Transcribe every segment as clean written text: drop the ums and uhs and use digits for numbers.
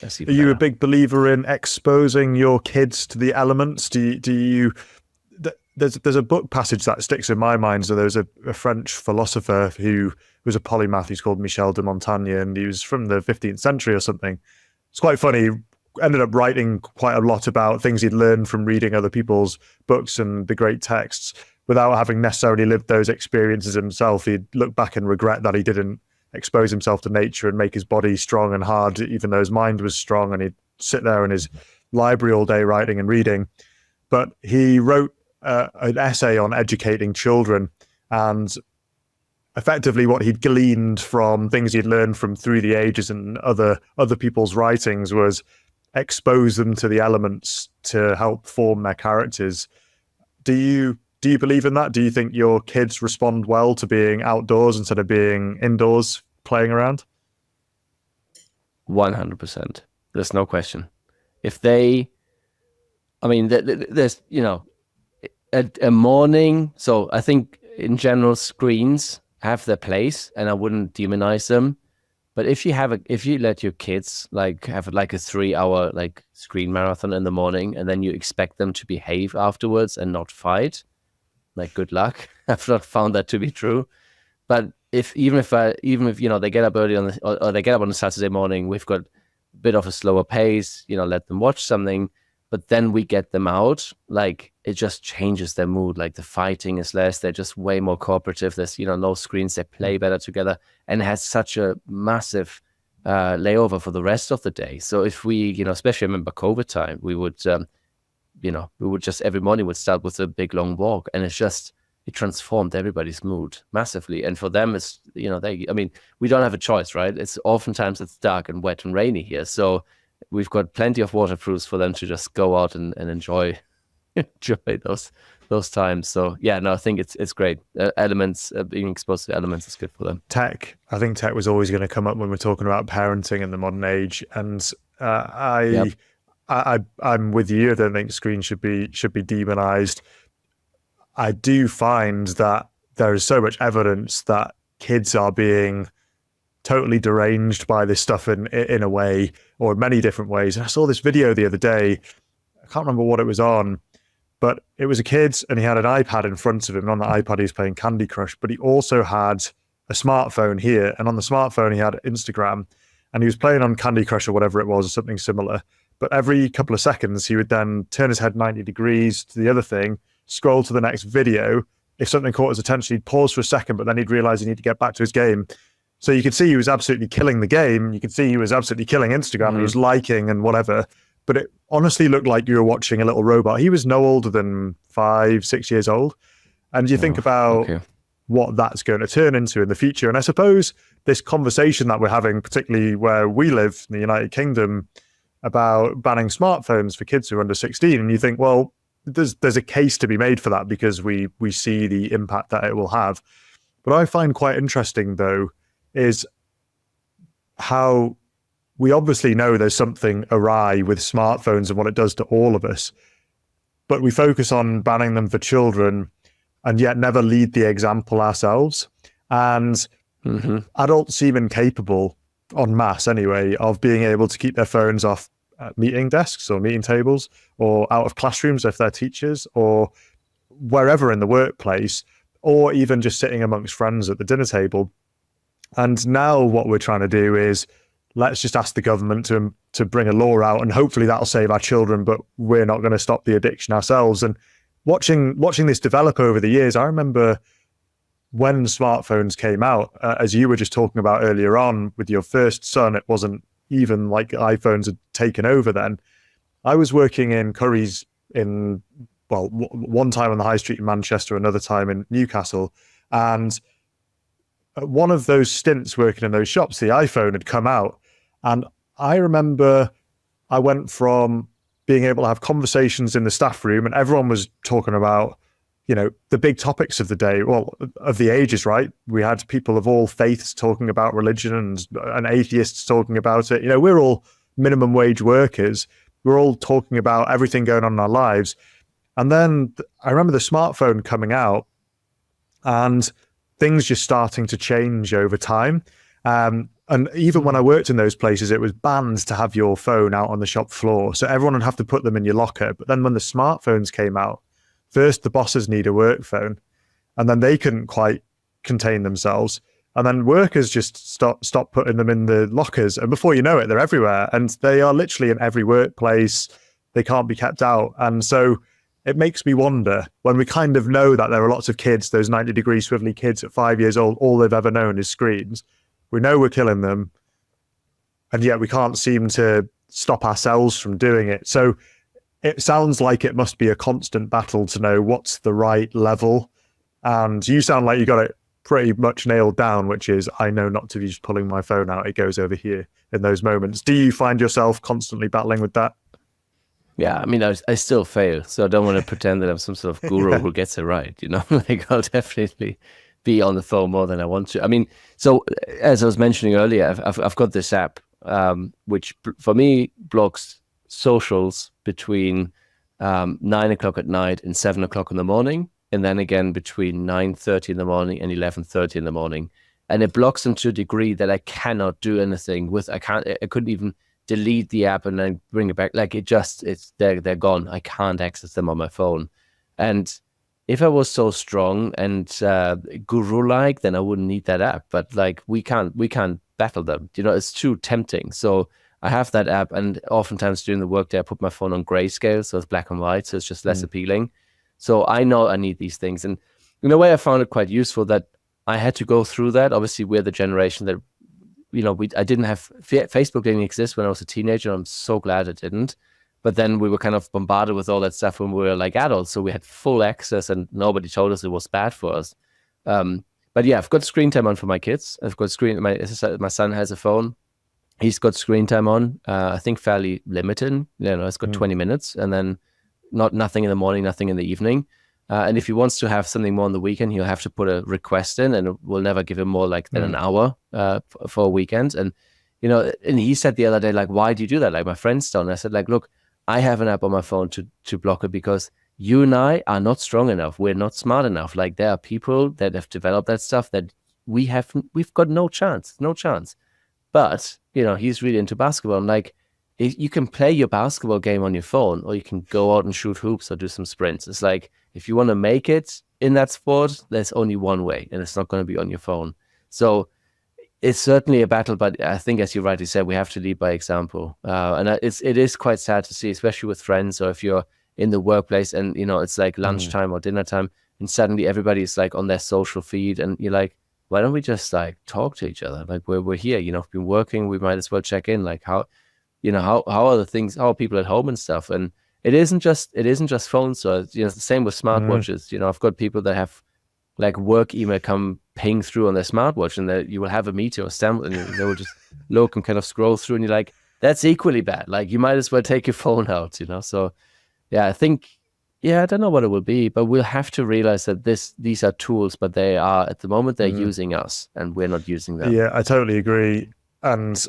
That's Are even you a better. big believer in exposing your kids to the elements? There's a book passage that sticks in my mind. So there's a French philosopher who was a polymath. He's called Michel de Montaigne, and he was from the 15th century or something. It's quite funny. He ended up writing quite a lot about things he'd learned from reading other people's books and the great texts without having necessarily lived those experiences himself. He'd look back and regret that he didn't expose himself to nature and make his body strong and hard, even though his mind was strong, and he'd sit there in his library all day writing and reading. But he wrote an essay on educating children, and effectively what he'd gleaned from things he'd learned from through the ages and other people's writings was expose them to the elements to help form their characters. Do you believe in that? Do you think your kids respond well to being outdoors instead of being indoors playing around? 100%. There's no question. If they, I mean, there's, a morning. So I think in general, screens have their place, and I wouldn't demonize them. But if you let your kids have like a 3-hour like screen marathon in the morning, and then you expect them to behave afterwards and not fight, like good luck. I've not found that to be true. But even if they get up early or they get up on a Saturday morning, we've got a bit of a slower pace, let them watch something, but then we get them out, like it just changes their mood. Like the fighting is less, they're just way more cooperative. There's, no screens, they play better together, and it has such a massive layover for the rest of the day. So if we, especially I remember COVID time, we would just every morning would start with a big long walk, and it transformed everybody's mood massively. And for them, it's, we don't have a choice, right? Oftentimes it's dark and wet and rainy here. So we've got plenty of waterproofs for them to just go out and enjoy those times. So yeah, no, I think it's great. Elements, being exposed to elements is good for them. I think tech was always going to come up when we're talking about parenting in the modern age. And I'm with you. I don't think screens should be demonized. I do find that there is so much evidence that kids are being totally deranged by this stuff in a way, or in many different ways. And I saw this video the other day. I can't remember what it was on, but it was a kid and he had an iPad in front of him. And on the iPad, he was playing Candy Crush, but he also had a smartphone here. And on the smartphone, he had Instagram, and he was playing on Candy Crush or whatever it was, or something similar. But every couple of seconds, he would then turn his head 90 degrees to the other thing, scroll to the next video. If something caught his attention, he'd pause for a second, but then he'd realize he needed to get back to his game. So you could see he was absolutely killing the game. You could see he was absolutely killing Instagram. He was liking and whatever. But it honestly looked like you were watching a little robot. He was no older than 5-6 years old. And you think about what that's going to turn into in the future. And I suppose this conversation that we're having, particularly where we live in the United Kingdom, about banning smartphones for kids who are under 16, and you think, well, there's a case to be made for that because we see the impact that it will have. What I find quite interesting, though, is how we obviously know there's something awry with smartphones and what it does to all of us, but we focus on banning them for children and yet never lead the example ourselves. And adults seem incapable, en masse anyway, of being able to keep their phones off meeting desks or meeting tables, or out of classrooms if they're teachers, or wherever in the workplace, or even just sitting amongst friends at the dinner table. And now what we're trying to do is, let's just ask the government to bring a law out, and hopefully that'll save our children, but we're not going to stop the addiction ourselves. And watching this develop over the years, I remember when smartphones came out, as you were just talking about earlier on with your first son, it wasn't even like iPhones had taken over then. I was working in Currys one time on the high street in Manchester, another time in Newcastle. And one of those stints working in those shops, the iPhone had come out. And I remember I went from being able to have conversations in the staff room and everyone was talking about, the big topics of the day, of the ages, right? We had people of all faiths talking about religion and atheists talking about it. We're all minimum wage workers. We're all talking about everything going on in our lives. And then I remember the smartphone coming out and things just starting to change over time. And even when I worked in those places, it was banned to have your phone out on the shop floor. So everyone would have to put them in your locker. But then when the smartphones came out, first the bosses need a work phone, and then they couldn't quite contain themselves. And then workers just stop putting them in the lockers. And before you know it, they're everywhere. And they are literally in every workplace. They can't be kept out. And so it makes me wonder, when we kind of know that there are lots of kids, those 90-degree swivelly kids at 5 years old, all they've ever known is screens. We know we're killing them. And yet we can't seem to stop ourselves from doing it. So it sounds like it must be a constant battle to know what's the right level. And you sound like you got it pretty much nailed down, which is, I know not to be just pulling my phone out. It goes over here in those moments. Do you find yourself constantly battling with that? Yeah, I mean, I still fail, so I don't want to pretend that I'm some sort of guru who gets it right, you know? Like, I'll definitely be on the phone more than I want to. I mean, so as I was mentioning earlier, I've got this app, which for me blocks socials between 9 o'clock at night and 7 o'clock in the morning, and then again between 9:30 in the morning and 11:30 in the morning. And it blocks them to a degree that I cannot do anything with. I couldn't even delete the app and then bring it back. Like, they're gone. I can't access them on my phone. And if I was so strong and guru-like, then I wouldn't need that app. But like, we can't battle them. You know, it's too tempting. So I have that app, and oftentimes during the workday, I put my phone on grayscale, so it's black and white, so it's just less appealing. So I know I need these things. And in a way, I found it quite useful that I had to go through that. Obviously, we're the generation that, you know, I didn't have, Facebook didn't exist when I was a teenager. I'm so glad it didn't. But then we were kind of bombarded with all that stuff when we were like adults. So we had full access, and nobody told us it was bad for us. But yeah, I've got screen time on for my kids. I've got my son has a phone. He's got screen time on, I think fairly limited. You know, it's got 20 minutes, and then nothing in the morning, nothing in the evening. And if he wants to have something more on the weekend, he'll have to put a request in, and we'll never give him more than an hour for a weekend. And, you know, and he said the other day, like, why do you do that? Like, my friends don't. I said, like, look, I have an app on my phone to block it because you and I are not strong enough. We're not smart enough. Like, there are people that have developed that stuff that we've got no chance. But, you know, he's really into basketball. I'm like, you can play your basketball game on your phone, or you can go out and shoot hoops or do some sprints. It's like, if you want to make it in that sport, there's only one way, and it's not going to be on your phone. So it's certainly a battle, but I think, as you rightly said, we have to lead by example. And it is quite sad to see, especially with friends, or if you're in the workplace and, you know, it's like lunchtime or dinner time, and suddenly everybody's like on their social feed, and you're like, why don't we just like talk to each other? Like, we're here, you know, we've been working, we might as well check in. Like, how are the things, how are people at home and stuff? And it isn't just phones. So, you know, it's the same with smartwatches. You know, I've got people that have like work email come ping through on their smartwatch, and you will have a meeting or stamp, and they will just look and kind of scroll through, and you're like, that's equally bad. Like, you might as well take your phone out, you know? So yeah, I think, I don't know what it will be, but we'll have to realize that these are tools, but they are, at the moment, they're using us, and we're not using them. Yeah, I totally agree. And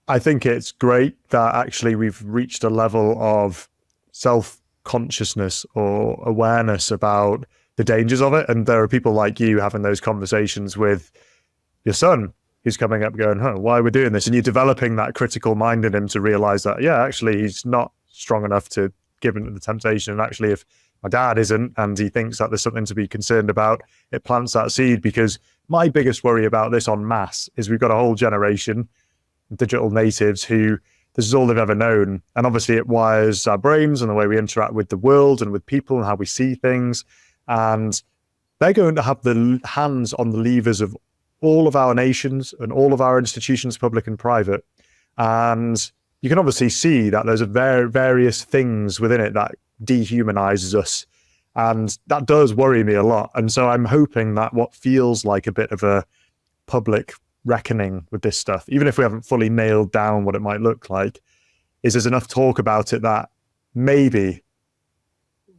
I think it's great that actually we've reached a level of self-consciousness or awareness about the dangers of it. And there are people like you having those conversations with your son who's coming up going, why are we doing this? And you're developing that critical mind in him to realize that, actually, he's not strong enough to give in to the temptation. And actually, if my dad isn't, and he thinks that there's something to be concerned about, it plants that seed. Because my biggest worry about this en masse is we've got a whole generation of digital natives who this is all they've ever known. And obviously it wires our brains and the way we interact with the world and with people and how we see things. And they're going to have the hands on the levers of all of our nations and all of our institutions, public and private. And you can obviously see that there's various things within it that dehumanizes us. And that does worry me a lot. And so I'm hoping that what feels like a bit of a public reckoning with this stuff, even if we haven't fully nailed down what it might look like, is there's enough talk about it that maybe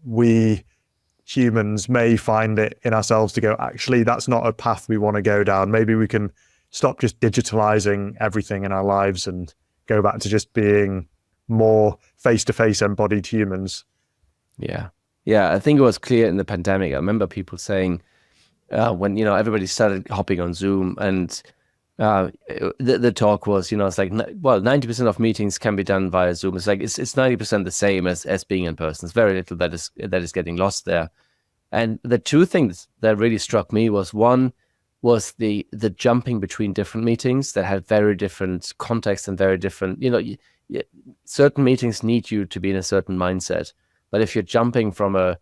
we humans may find it in ourselves to go, actually, that's not a path we want to go down. Maybe we can stop just digitalizing everything in our lives and go back to just being more face-to-face embodied humans. Yeah. I think it was clear in the pandemic. I remember people saying when, you know, everybody started hopping on Zoom, and the talk was, it's like, well, 90% of meetings can be done via Zoom. It's like it's 90% the same as being in person. It's very little that is getting lost there. And the two things that really struck me was, one was the jumping between different meetings that had very different context and very different, certain meetings need you to be in a certain mindset. But if you're jumping from a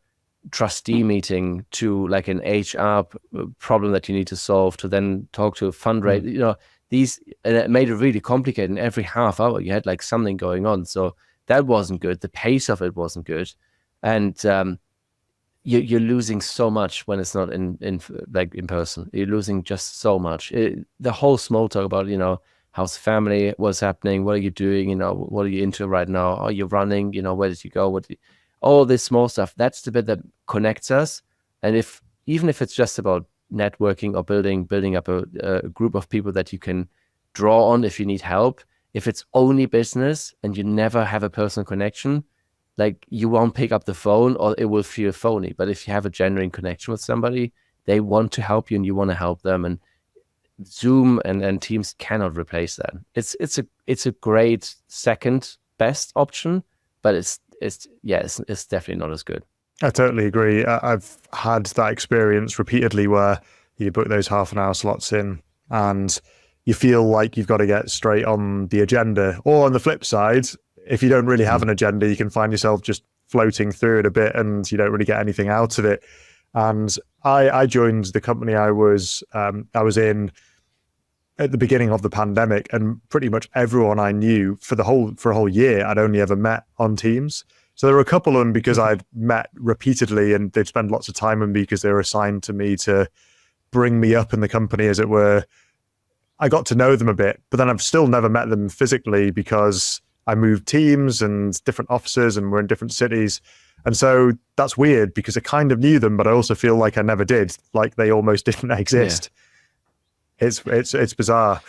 trustee meeting to like an HR problem that you need to solve, to then talk to a fundraiser, and it made it really complicated. And every half hour you had like something going on. So that wasn't good. The pace of it wasn't good. And you're losing so much when it's not in person. You're losing just so much. The whole small talk about, how's family, what's happening, what are you doing, what are you into right now? Are you running? Where did you go? All this small stuff, that's the bit that connects us. And even if it's just about networking or building up a group of people that you can draw on if you need help, if it's only business and you never have a personal connection, like you won't pick up the phone or it will feel phony. But if you have a genuine connection with somebody, they want to help you and you want to help them. And Zoom and Teams cannot replace that. It's a great second best option, but it's definitely not as good. I totally agree. I've had that experience repeatedly where you book those half an hour slots in and you feel like you've got to get straight on the agenda. Or on the flip side, if you don't really have an agenda, you can find yourself just floating through it a bit and you don't really get anything out of it. And I joined the company I was in at the beginning of the pandemic, and pretty much everyone I knew for a whole year, I'd only ever met on Teams. So there were a couple of them because I'd met repeatedly and they'd spend lots of time with me because they were assigned to me to bring me up in the company, as it were. I got to know them a bit, but then I've still never met them physically because I moved teams and different offices and we're in different cities. And so that's weird because I kind of knew them, but I also feel like I never did, like they almost didn't exist. Yeah. It's bizarre.